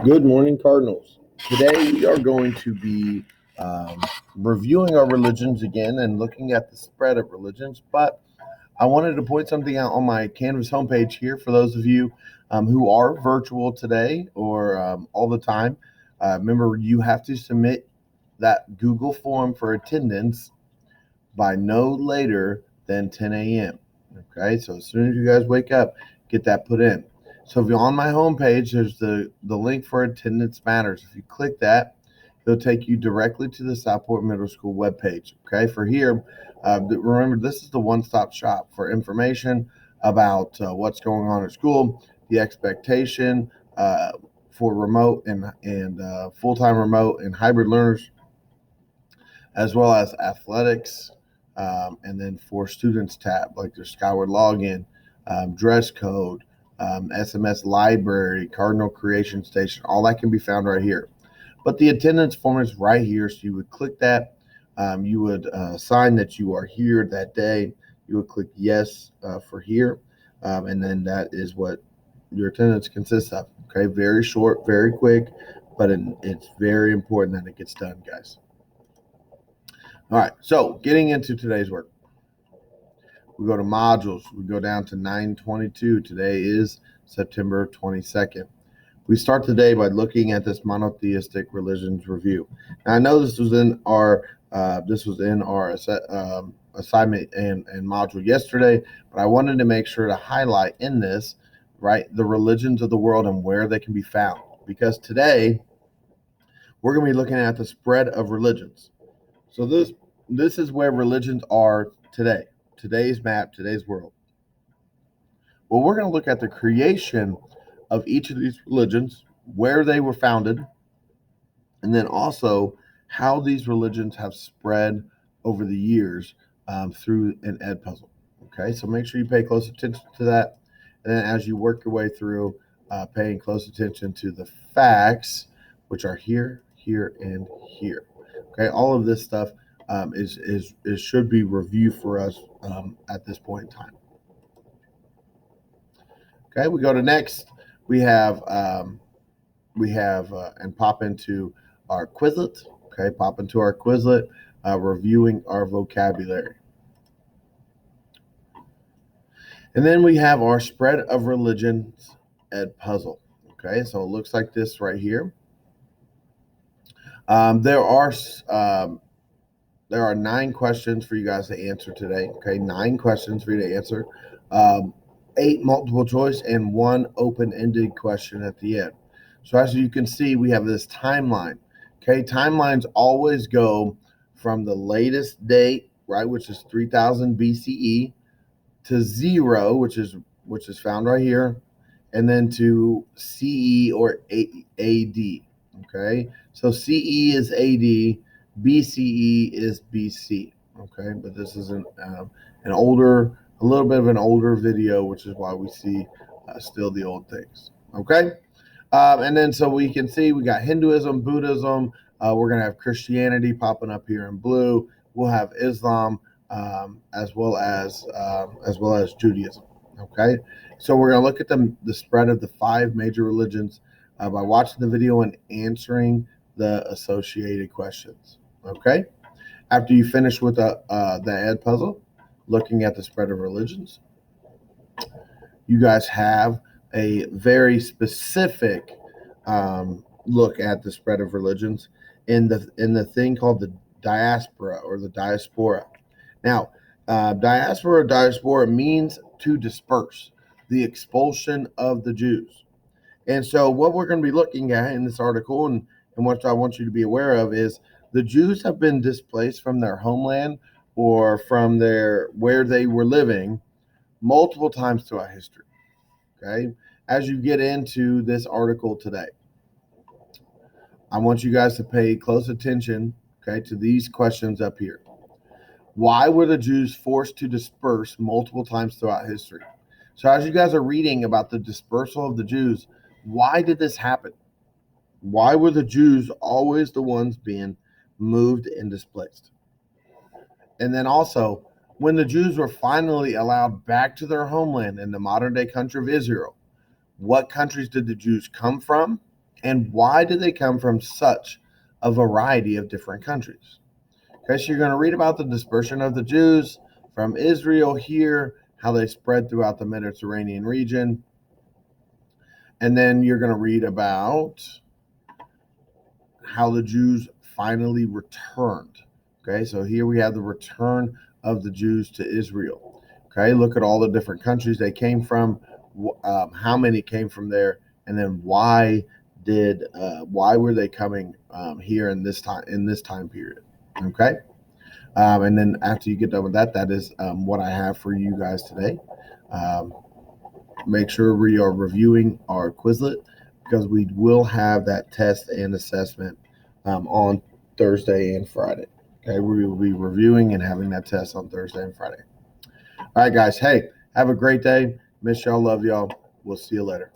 Good morning, Cardinals. Today we are going to be um, reviewing our religions again and looking at the spread of religions. But I wanted to point something out on my Canvas homepage here for those of you who are virtual today or all the time. Remember, you have to submit that Google form for attendance by no later than 10 a.m. Okay, so as soon as you guys wake up, get that put in. So if you're on my homepage, there's the link for Attendance Matters. If you click that, it'll take you directly to the Southport Middle School webpage. Okay, for here, remember this is the one-stop shop for information about what's going on at school, the expectation for remote and full-time remote and hybrid learners, as well as athletics, and then for students tab, like their Skyward login, dress code, SMS library, Cardinal Creation Station, all that can be found right here. But the attendance form is right here, so you would click that. You would sign that you are here that day. You would click yes for here, and then that is what your attendance consists of. Okay, very short, very quick, but it's very important that it gets done, guys. All right, so getting into today's work, we go to modules. We go down to 922. Today is September 22nd. We start today by looking at this monotheistic religions review. Now, I know this was in our assignment and module yesterday, but I wanted to make sure to highlight in this, right, the religions of the world and where they can be found. Because today we're going to be looking at the spread of religions. So this is where religions are today. Today's map, today's world. Well, we're going to look at the creation of each of these religions, where they were founded, and then also how these religions have spread over the years through an Edpuzzle. Okay, so make sure you pay close attention to that. And then as you work your way through, paying close attention to the facts, which are here, here, and here. Okay, all of this stuff is should be reviewed for us at this point in time. Okay, we go to next. We have and pop into our Quizlet. Okay, pop into our Quizlet, reviewing our vocabulary. And then we have our spread of religions Edpuzzle. Okay, so it looks like this right here. There are 9 questions for you guys to answer today. Okay, 9 questions for you to answer. 8 multiple choice and 1 open-ended question at the end. So as you can see, we have this timeline. Okay, timelines always go from the latest date, right, which is 3000 BCE, to 0, which is found right here, and then to CE or AD. Okay, so CE is AD, BCE is BC. Okay, but this is a little bit of an older video, which is why we see still the old things. Okay, and then so we can see we got Hinduism, Buddhism. We're gonna have Christianity popping up here in blue. We'll have Islam, as well as Judaism. Okay, so we're gonna look at the spread of the 5 major religions by watching the video and answering the associated questions. Okay, after you finish with the Edpuzzle, looking at the spread of religions, you guys have a very specific look at the spread of religions in the thing called the diaspora or the diaspora. Now, diaspora means to disperse, the expulsion of the Jews. And so what we're going to be looking at in this article and what I want you to be aware of is the Jews have been displaced from their homeland or from where they were living multiple times throughout history. Okay, as you get into this article today, I want you guys to pay close attention, okay, to these questions up here. Why were the Jews forced to disperse multiple times throughout history? So as you guys are reading about the dispersal of the Jews, why did this happen? Why were the Jews always the ones being moved and displaced? And then also, when the Jews were finally allowed back to their homeland in the modern day country of Israel, what countries did the Jews come from And why did they come from such a variety of different countries? Okay, so you're going to read about the dispersion of the Jews from Israel here, how they spread throughout the Mediterranean region. And then you're going to read about how the Jews finally returned. Okay, so here we have the return of the Jews to Israel. Okay, look at all the different countries they came from, how many came from there, and then why were they coming here in this time period? Okay, and then after you get done with that, that is what I have for you guys today. Make sure we are reviewing our Quizlet because we will have that test and assessment on Thursday and Friday. Okay, we will be reviewing and having that test on Thursday and Friday. All right, guys. Hey, have a great day. Miss y'all. Love y'all. We'll see you later.